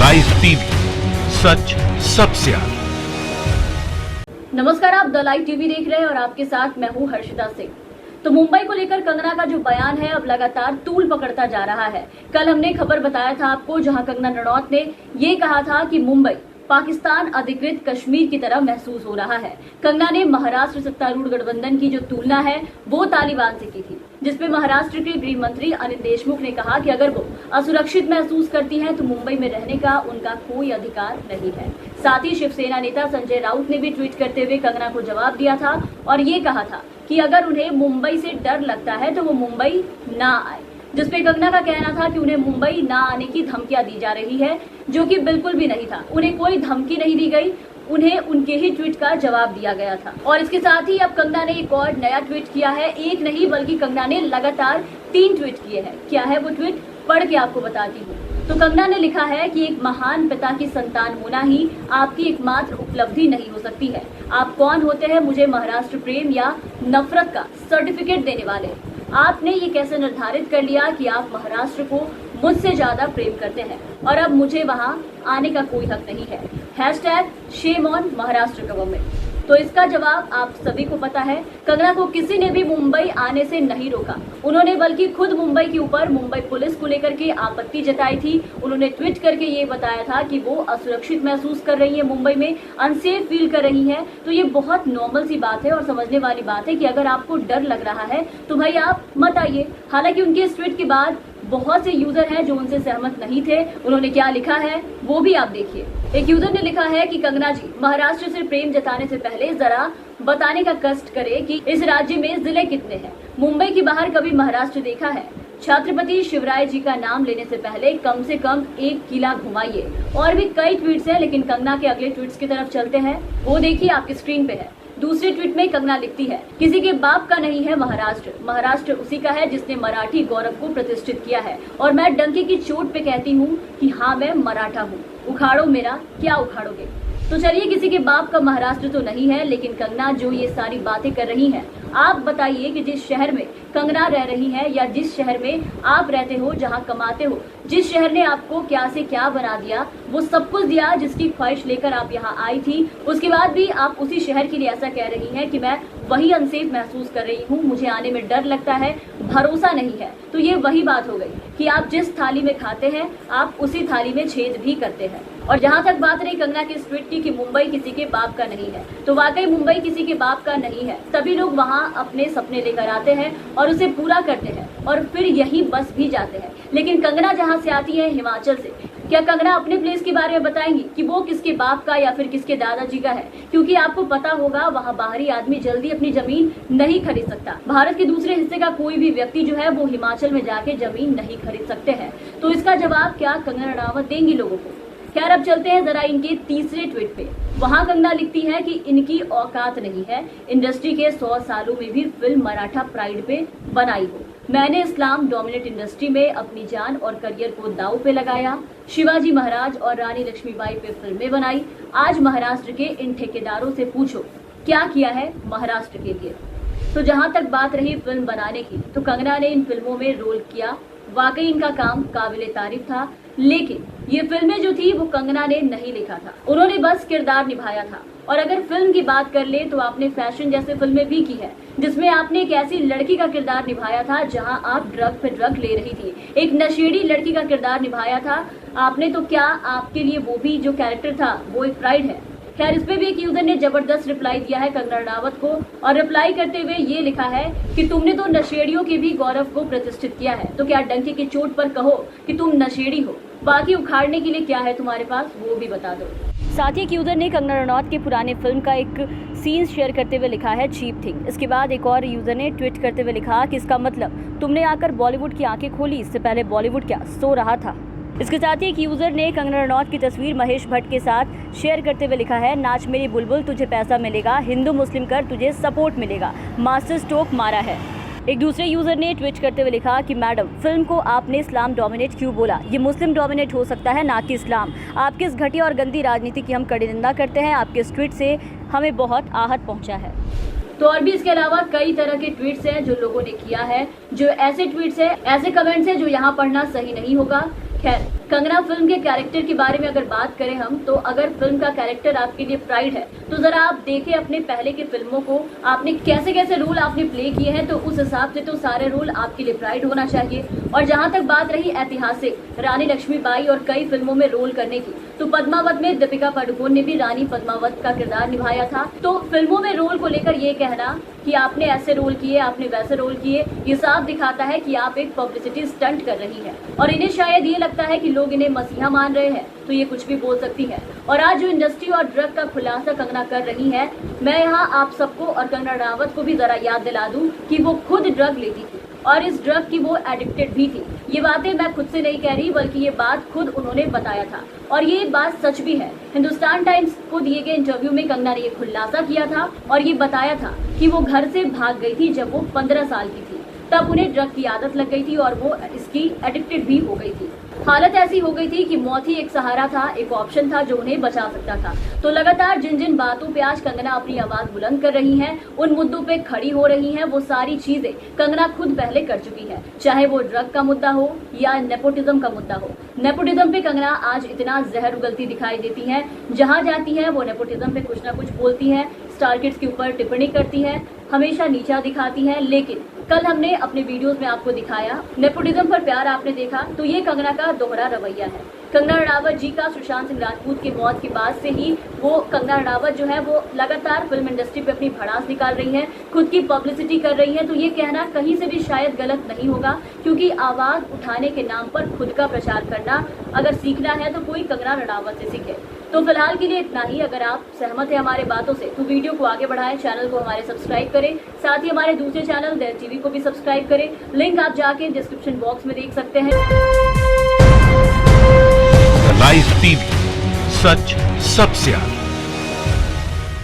Live TV, सच सबसे आगे। नमस्कार, आप द लाइव टीवी देख रहे हैं और आपके साथ मैं हूं हर्षिता सिंह। तो मुंबई को लेकर कंगना का जो बयान है अब लगातार तूल पकड़ता जा रहा है। कल हमने खबर बताया था आपको, जहां कंगना रनौत ने ये कहा था कि मुंबई पाकिस्तान अधिकृत कश्मीर की तरह महसूस हो रहा है। कंगना ने महाराष्ट्र सत्तारूढ़ गठबंधन की जो तुलना है वो तालिबान से की थी, जिसमें महाराष्ट्र के गृह मंत्री अनिल देशमुख ने कहा कि अगर वो असुरक्षित महसूस करती हैं तो मुंबई में रहने का उनका कोई अधिकार नहीं है। साथ ही शिवसेना नेता संजय राउत ने भी ट्वीट करते हुए कंगना को जवाब दिया था और ये कहा था कि अगर उन्हें मुंबई से डर लगता है तो वो मुंबई ना आए, जिसपे कंगना का कहना था कि उन्हें मुंबई ना आने की धमकियां दी जा रही है, जो कि बिल्कुल भी नहीं था। उन्हें कोई धमकी नहीं दी गई, उन्हें उनके ही ट्वीट का जवाब दिया गया था। और इसके साथ ही अब कंगना ने एक और नया ट्वीट किया है। एक नहीं बल्कि कंगना ने लगातार 3 ट्वीट किए हैं। क्या है वो ट्वीट, पढ़ के आपको बताती हूँ। तो कंगना ने लिखा है कि एक महान पिता की संतान होना ही आपकी एकमात्र उपलब्धि नहीं हो सकती है। आप कौन होते हैं मुझे महाराष्ट्र प्रेम या नफरत का सर्टिफिकेट देने वाले? आपने ये कैसे निर्धारित कर लिया कि आप महाराष्ट्र को मुझसे ज्यादा प्रेम करते हैं और अब मुझे वहां आने का कोई हक नहीं है। #Shame on Maharashtra government. तो इसका जवाब आप सभी को पता है। कंगना को किसी ने भी मुंबई आने से नहीं रोका। उन्होंने बल्कि खुद मुंबई के ऊपर मुंबई पुलिस को लेकर के आपत्ति जताई थी। उन्होंने ट्वीट करके ये बताया था कि वो असुरक्षित महसूस कर रही है, मुंबई में अनसेफ फील कर रही है। तो ये बहुत नॉर्मल सी बात है और समझने वाली बात है कि अगर आपको डर लग रहा है तो भाई आप मत आइए। हालांकि उनके इस ट्वीट के बाद बहुत से यूजर हैं जो उनसे सहमत नहीं थे। उन्होंने क्या लिखा है वो भी आप देखिए। एक यूजर ने लिखा है कि कंगना जी, महाराष्ट्र से प्रेम जताने से पहले जरा बताने का कष्ट करें कि इस राज्य में जिले कितने हैं। मुंबई के बाहर कभी महाराष्ट्र देखा है? छत्रपति शिवराय जी का नाम लेने से पहले कम से कम एक किला घुमाइए। और भी कई ट्वीट्स हैं, लेकिन कंगना के अगले ट्वीट्स की तरफ चलते हैं। वो देखिए आपकी स्क्रीन पे है। दूसरे ट्वीट में कंगना लिखती है, किसी के बाप का नहीं है महाराष्ट्र, महाराष्ट्र उसी का है जिसने मराठी गौरव को प्रतिष्ठित किया है। और मैं डंके की चोट पे कहती हूँ कि हाँ मैं मराठा हूँ, उखाड़ो मेरा क्या उखाड़ोगे। तो चलिए, किसी के बाप का महाराष्ट्र तो नहीं है, लेकिन कंगना जो ये सारी बातें कर रही हैं, आप बताइए कि जिस शहर में कंगना रह रही है या जिस शहर में आप रहते हो, जहां कमाते हो, जिस शहर ने आपको क्या से क्या बना दिया, वो सब कुछ दिया जिसकी ख्वाहिश लेकर आप यहाँ आई थी, उसके बाद भी आप उसी शहर के लिए ऐसा कह रही हैं कि मैं वही अनसेफ महसूस कर रही हूँ, मुझे आने में डर लगता है, भरोसा नहीं है। तो ये वही बात हो गई कि आप जिस थाली में खाते हैं आप उसी थाली में छेद भी करते हैं। और जहां तक बात रही कंगना के इस ट्वीट की कि मुंबई किसी के बाप का नहीं है, तो वाकई मुंबई किसी के बाप का नहीं है। सभी लोग वहां अपने सपने लेकर आते हैं और उसे पूरा करते हैं और फिर यही बस भी जाते हैं। लेकिन कंगना जहां से आती है, हिमाचल से, क्या कंगना अपने प्लेस के बारे में बताएंगी कि वो किसके बाप का या फिर किसके दादाजी का है? क्योंकि आपको पता होगा वहाँ बाहरी आदमी जल्दी अपनी जमीन नहीं खरीद सकता। भारत के दूसरे हिस्से का कोई भी व्यक्ति जो है वो हिमाचल में जाके जमीन नहीं खरीद सकते हैं। तो इसका जवाब क्या कंगना रनावत देंगी लोगों को? खैर, अब चलते हैं जरा इनके तीसरे ट्वीट पे। वहां कंगना लिखती है कि इनकी औकात नहीं है इंडस्ट्री के 100 सालों में भी फिल्म मराठा प्राइड पे बनाई हो। मैंने इस्लाम डोमिनेट इंडस्ट्री में अपनी जान और करियर को दांव पे लगाया। शिवाजी महाराज और रानी लक्ष्मीबाई पे फिल्में बनाई। आज महाराष्ट्र के इन ठेकेदारों से पूछो क्या किया है महाराष्ट्र के लिए। तो जहां तक बात रही फिल्म बनाने की, तो कंगना ने इन फिल्मों में रोल किया। वाकई इनका काम काबिले तारीफ था, लेकिन ये फिल्में जो थी वो कंगना ने नहीं लिखा था, उन्होंने बस किरदार निभाया था। और अगर फिल्म की बात कर ले तो आपने फैशन जैसे फिल्में भी की है, जिसमें आपने एक ऐसी लड़की का किरदार निभाया था जहां आप ड्रग पे ड्रग ले रही थी, एक नशेड़ी लड़की का किरदार निभाया था आपने। तो क्या आपके लिए वो भी जो कैरेक्टर था वो एक प्राइड है? खैर, इस पे भी एक यूजर ने जबरदस्त रिप्लाई दिया है कंगना रनावत को, और रिप्लाई करते हुए ये लिखा है कि तुमने तो नशेड़ियों के भी गौरव को प्रतिष्ठित किया है, तो क्या डंके की चोट पर कहो कि तुम नशेड़ी हो? बाकी उखाड़ने के लिए क्या है तुम्हारे पास वो भी बता दो। साथ ही एक यूजर ने कंगना रनौत के पुराने फिल्म का एक सीन शेयर करते हुए लिखा है चीप थिंग। इसके बाद एक और यूजर ने ट्वीट करते हुए लिखा कि इसका मतलब तुमने आकर बॉलीवुड की आंखें खोली, इससे पहले बॉलीवुड क्या सो रहा था। इसके साथ ही एक यूजर ने कंगना रनौत की तस्वीर महेश भट्ट के साथ शेयर करते हुए लिखा है, नाच मेरी बुलबुल तुझे पैसा मिलेगा, हिंदू मुस्लिम कर तुझे सपोर्ट मिलेगा, मास्टर स्ट्रोक मारा है। एक दूसरे यूजर ने ट्वीट करते हुए लिखा कि मैडम, फिल्म को आपने इस्लाम डोमिनेट क्यों बोला? ये मुस्लिम डोमिनेट हो सकता है, ना कि इस्लाम। आपकी इस घटिया और गंदी राजनीति की हम कड़ी निंदा करते हैं। आपके इस ट्वीट से हमें बहुत आहत पहुंचा है। तो और भी इसके अलावा कई तरह के ट्वीट्स हैं जो लोगों ने किया है, जो ऐसे ट्वीट्स हैं, ऐसे कमेंट्स हैं जो यहाँ पढ़ना सही नहीं होगा। खैर, कंगना फिल्म के कैरेक्टर के बारे में अगर बात करें हम, तो अगर फिल्म का कैरेक्टर आपके लिए प्राइड है तो जरा आप देखें अपने पहले की फिल्मों को, आपने कैसे कैसे रोल आपने प्ले किए हैं, तो उस हिसाब से तो सारे रोल आपके लिए प्राइड होना चाहिए। और जहां तक बात रही ऐतिहासिक रानी लक्ष्मीबाई और कई फिल्मों में रोल करने की, तो पद्मावत में दीपिका पादुकोण ने भी रानी पद्मावत का किरदार निभाया था। तो फिल्मों में रोल को लेकर ये कहना कि आपने ऐसे रोल किए, आपने वैसे रोल किए, ये साफ दिखाता है कि आप एक पब्लिसिटी स्टंट कर रही है और इन्हें शायद ये लगता है कि लोग इन्हें मसीहा मान रहे हैं, तो ये कुछ भी बोल सकती है। और आज जो इंडस्ट्री और ड्रग का खुलासा कंगना कर रही है, मैं यहाँ आप सबको और कंगना रनावत को भी जरा याद दिला दूं कि वो खुद ड्रग लेती थी और इस ड्रग की वो एडिक्टेड भी थी। ये बातें मैं खुद से नहीं कह रही, बल्कि ये बात खुद उन्होंने बताया था और ये बात सच भी है। हिंदुस्तान टाइम्स को दिए गए इंटरव्यू में कंगना ने ये खुलासा किया था और ये बताया था कि वो घर से भाग गई थी जब वो 15 साल की थी। तब उन्हें ड्रग की आदत लग गई थी और वो इसकी एडिक्टेड भी हो गई थी। हालत ऐसी हो गई थी कि मौत ही एक सहारा था, एक ऑप्शन था जो उन्हें बचा सकता था। तो लगातार जिन जिन बातों पे आज कंगना अपनी आवाज बुलंद कर रही हैं, उन मुद्दों पे खड़ी हो रही हैं, वो सारी चीजें कंगना खुद पहले कर चुकी है। चाहे वो ड्रग का मुद्दा हो या नेपोटिज्म का मुद्दा हो। नेपोटिज्म पे कंगना आज इतना जहर उगलती दिखाई देती है, जहां जाती है वो नेपोटिज्म पे कुछ ना कुछ बोलती है, स्टार किड्स के ऊपर टिप्पणी करती है, हमेशा नीचा दिखाती है। लेकिन कल हमने अपने वीडियोस में आपको दिखाया, नेपोटिज्म पर प्यार आपने देखा, तो ये कंगना का दोहरा रवैया है। कंगना रनावत जी का सुशांत सिंह राजपूत की मौत के बाद से ही वो कंगना रनावत जो है वो लगातार फिल्म इंडस्ट्री पे अपनी भड़ास निकाल रही है, खुद की पब्लिसिटी कर रही है। तो ये कहना कहीं से भी शायद गलत नहीं होगा, क्योंकि आवाज उठाने के नाम पर खुद का प्रचार करना अगर सीखना है तो कोई कंगना रनावत से सीखे। तो फिलहाल के लिए इतना ही। अगर आप सहमत हैं हमारे बातों से तो वीडियो को आगे बढ़ाएं, चैनल को हमारे सब्सक्राइब करें, साथ ही हमारे दूसरे चैनल देव टीवी को भी सब्सक्राइब करें। लिंक आप जाके डिस्क्रिप्शन बॉक्स में देख सकते हैं। लाइव टीवी, सच सबसे आगे।